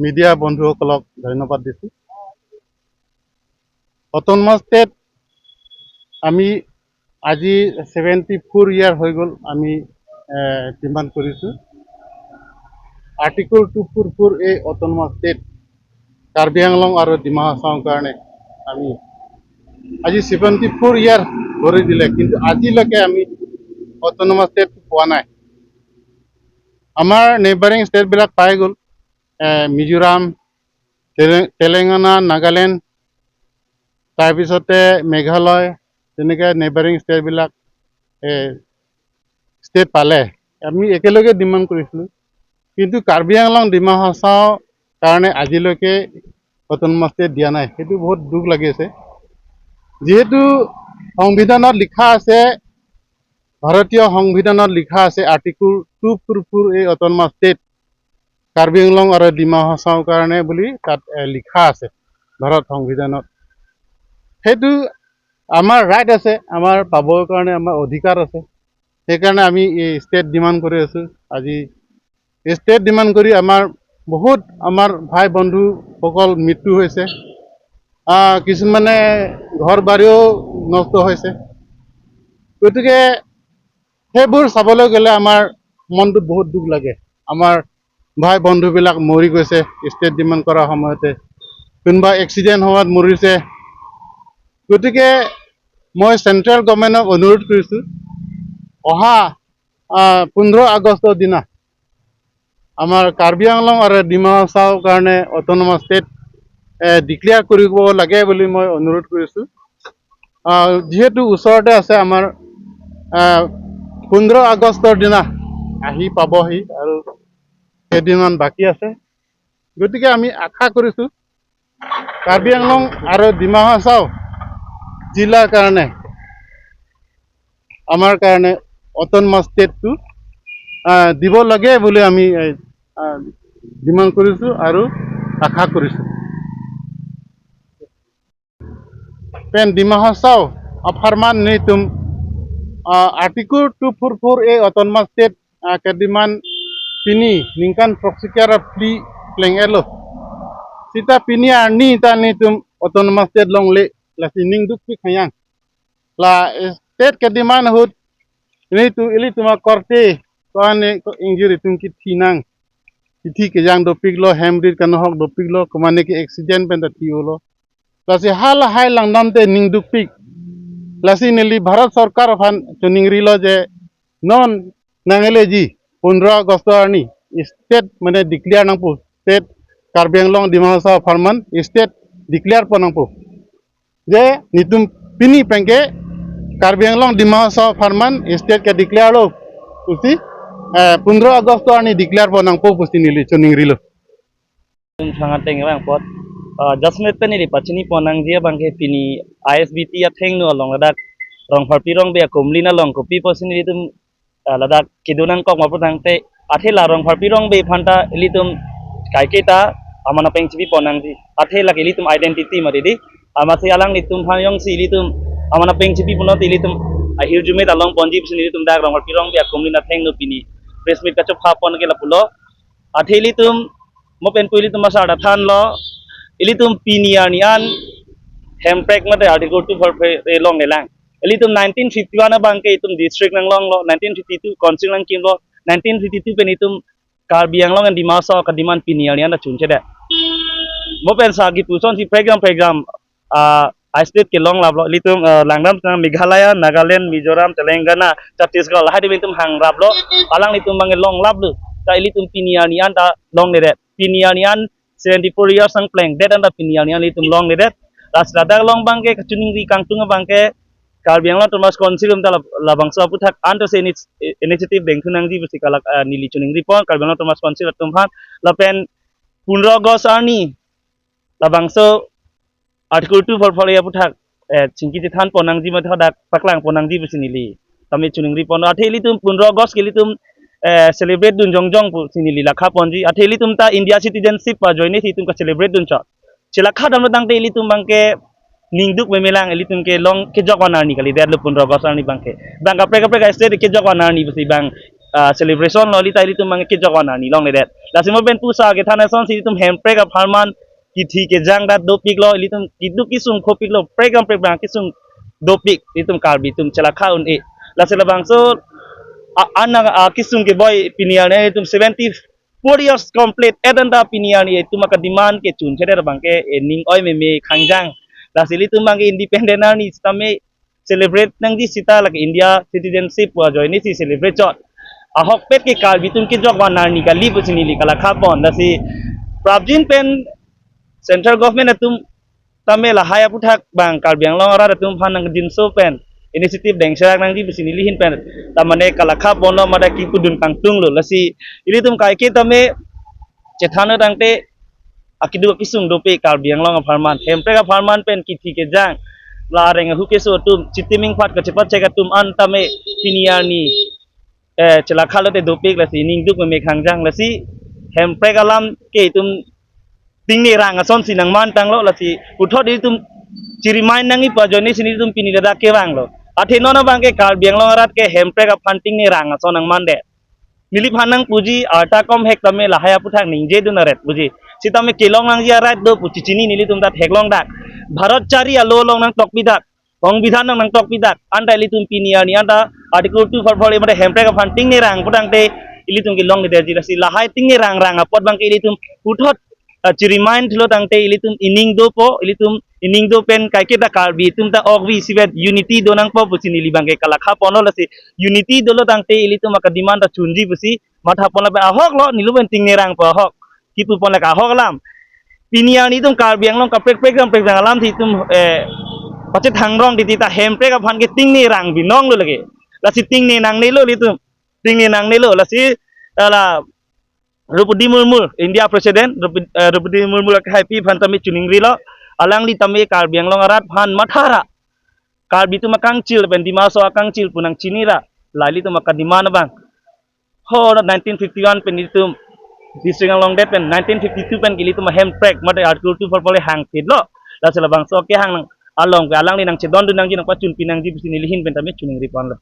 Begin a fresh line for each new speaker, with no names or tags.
Media বন্ধুসকলক ধন্যবাদ দিছোঁ। Autonomous state আমি আজি 74 ইয়াৰ হৈ গ'ল আমি ডিমাণ্ড কৰিছোঁ। আৰ্টিকল 244 এই অট'নমাছ ষ্টেট কাৰ্বি আংলং আৰু ডিমা হাছাওৰ কাৰণে আমি আজি 74 ইয়াৰ ভৰি দিলে, কিন্তু আজিলৈকে আমি অট'নমাছ ষ্টেট পোৱা নাই। আমাৰ নেইবাৰিং ষ্টেটবিলাক পাই গ'ল, মিজোৰাম, তেলেংগানা, নাগালেণ্ড, তাৰপিছতে মেঘালয়, তেনেকৈ নেইবাৰিং ষ্টেটবিলাক ষ্টেট পালে। আমি একেলগে ডিমাণ্ড কৰিছিলোঁ, কিন্তু কাৰ্বি আংলং ডিমা হাছাওৰ কাৰণে আজিলৈকে অট'নমাছ ষ্টেট দিয়া নাই। সেইটো বহুত দুখ লাগিছে। যিহেতু সংবিধানত লিখা আছে, ভাৰতীয় সংবিধানত লিখা আছে আৰ্টিকল 244 এই অট'নমাছ ষ্টেট কাৰ্বি আংলং আৰু ডিমা হাছাওৰ কাৰণে বুলি তাত লিখা আছে ভাৰত সংবিধানত। সেইটো আমাৰ ৰাইট আছে, আমাৰ পাবৰ কাৰণে আমাৰ অধিকাৰ আছে। সেইকাৰণে আমি এই ষ্টেট ডিমাণ্ড কৰি আছোঁ। আজি ষ্টেট ডিমাণ্ড কৰি বহুত আমাৰ ভাই বন্ধুসকল মৃত্যু হৈছে, কিছুমানে ঘৰ বাৰীও নষ্ট হৈছে। গতিকে সেইবোৰ চাবলৈ গ'লে আমাৰ মনটো বহুত দুখ লাগে। আমাৰ ভাই বন্ধুবিলাক মৰি গৈছে ষ্টেট ডিমাণ্ড কৰাৰ সময়তে, কোনোবা এক্সিডেণ্ট হোৱাত মৰিছে। গতিকে মই চেণ্ট্ৰেল গভৰ্ণমেণ্টক অনুৰোধ কৰিছোঁ, অহা 15 আগষ্টৰ দিনা আমাৰ কাৰ্বি আংলং আৰু ডিমা হাছাওৰ কাৰণে অট'নমাছ ষ্টেট ডিক্লেয়াৰ কৰিব লাগে বুলি মই অনুৰোধ কৰিছোঁ। যিহেতু ওচৰতে আছে আমাৰ 15 আগষ্টৰ দিনা আহি পাবহি আৰু কেইদিনমান বাকী আছে। গতিকে আমি আশা কৰিছোঁ কাৰ্বি আংলং আৰু ডিমা হাছাও জিলাৰ কাৰণে আমাৰ কাৰণে অট'নমাছ ষ্টেটটো দিব লাগে বুলি আমি ডিমাণ্ড কৰিছোঁ আৰু আশা কৰিছোঁ। Pen Dima Hasao Farman Nitum Artikel 244 এই অট'নমাছ ষ্টেট কেইদিনমান পিনি নিংকান প্ৰক্সিকাৰা প্লি প্লেংএলো sita pini arni ta nitum autonomous state long le la sining duk pi khayang la state kediman hut ini tu ili tuma korte ko ane ko injury tum ki thinang ki ke jang do piglo hemrid kan hok do piglo ko mane ki accident pen ta tiolo la si hal hai lang nam te ning duk pig la si nili bharat sarkar phan chuning rilo je non nangele ji 15 August arni state mane declare nang pu state Karbi Anglong Dima Hasao Farman state declare panangpo je nitum pini pengke Karbi Anglong Dima Hasao Farman state ke declare lo usi 15 Agust ani declare panangpo pusti nili chuning rilo
sangat tengah bang pot jasmet pen ini pacini ponang dia bangke pini ISBT ya teng no long ladak rong harpi rong be komli na long kopi posin itu ladak kidunan kok maupun tang te athela rong harpi rong be phanta ilitum kai kita amana peng cipi ponang di athela ilitum identity madidi amasi alang litum phayong si ilitum amana peng cipi punot ilitum ahir jume dalong ponji psin ilitum dak rong harpi rong be komli na teng no pini press meet kachop phapon ke lapulo athelitum mo pen puili tum masa ada than lo ilitum pinianian hemprek mate article 2 for long nelang ilitum 1951 na bangke itum district nang long lo 1952 council nang kim lo 1952 pen itum Karbi Anglong and Dima Hasao kadiman pinianian na chunche de mo pen sagi puson si program I state ke long lablo ilitum langnam tang Meghalaya Nagaland Mizoram Telangana Chhattisgarh lahai de itum hang rablo alang itum bange long lablo ta ilitum pinianian ta long de pinianian 74 years ang pleng dead and pinianian ilitum long de ras radang long bangke kachuning ri kangtung bangke Karbi Anglong Thomas Council ta labangsa puthak anto se initiative bengkunang di besi kalak nili chuning ri pon Karbi Anglong Thomas Council tumhan lapen 15 Agust ani labangso article 2 for ya puthak chingki than ponang ji ma thodak paklang ponang ji besi nili tami chuning ri pon atheli tum 15 Agust kilitum celebrate dun jongjong pu sinili lakha ponji atheli tum ta India citizenship pa join thi tum ka celebrate dun cha chilakha dam dang te ili tum bangke ningduk memelang ili tum ke long ke jokwana ni kali der lu 15 Agust ni bangke bang kapre kapre ka state ke jokwana ni besi bang celebration lo li tai li tum mang ke jokwana ni long le det la simo ben pusa ke thana son si tum hempre ka pharman ki thi ke jang dat dopik lo li tum kidu kisum khopik lo pregam pregram kisum dopik li tum karbi tum chala khaun e la sela bang so anang kisum ke boy pinial ne tum 74 years complete edanda pinial ni tum ka demand ke chun cheder bang ke ning oi me khangjang la sili tum bang independent ni stame celebrate nang di sita like India citizenship wa join ni si celebrate chot ahok pet ke kal bitum ke jok wa nar ni ka li pusini li kala kha pon da si prabjin pen central government atum tame la haya puthak bang kal biang long ra atum phanang din so pen initiative deng serak nang di pusini li hin pen tamane kala kha pon no mada ki pudun kang tung lo la si ili tum kai ke tame chethana dangte akidu kisung dope kal biang long farman hempre ka farman pen ki thi ke jang la reng hu ke so tum chitiming phat ka chepat che ka tum an tame piniani cela khalo te dopik la si ning duk me khangjang la si hempre ka lam ke tum ting ni rang son si nang man tang lo la si uthot di tum chiri main nang i pa joni sini tum pini da ke wang lo athe no na bang ke kal biang long rat ke hempre ka fanting ni rang son nang man de nili phanang puji arta kom hek tame la haya puthak ning je du na ret puji si tame kelong nang ji rat do puchi chini nili tum dat heklong dak bharat chari alo long nang tok bidak সংবিধান nang tok pidak anda ilitum pinia ni anda article 2 for made hempre ka fanting ni rang podang te ilitum ki long ni derji la si lahai ting ni rang rang apot bang ke ilitum uthot ci remind lo tang te ilitum ining do po ilitum ining do pen kai ke da kal bi tum ta ogwi sibet unity do nang po pusi ni libang ke kala kha pono la si unity do lo tang te ilitum ka demand ta chunji pusi matha pon la ahok lo nilu ben ting ni rang po ahok ki pu pon la ka ahok lam pinia ni tum kal biang long ka prek lam thi tum pachet hangrong di tita hempre ka phan ke ting ni rang bi nong lo lage la si ting ni nang nei lo litum ting ni nang nei lo la si la Rupudi Murmur India president Rupudi Murmur ka happy phan tami chuning ri lo alang li tami kar biang long arat phan mathara kar bi tu makang chil ben di maso akang chil punang chinira lali tu makad di mana bang ho 1951 pen itum district long det pen 1952 pen gili tu ma hempre made article 2 for pole hang pid lo la sela bang so ke hang along ke alang ni nang chedon du nang ji nang pa chun pinang ji bisini lihin ben tami chuning ri pon lo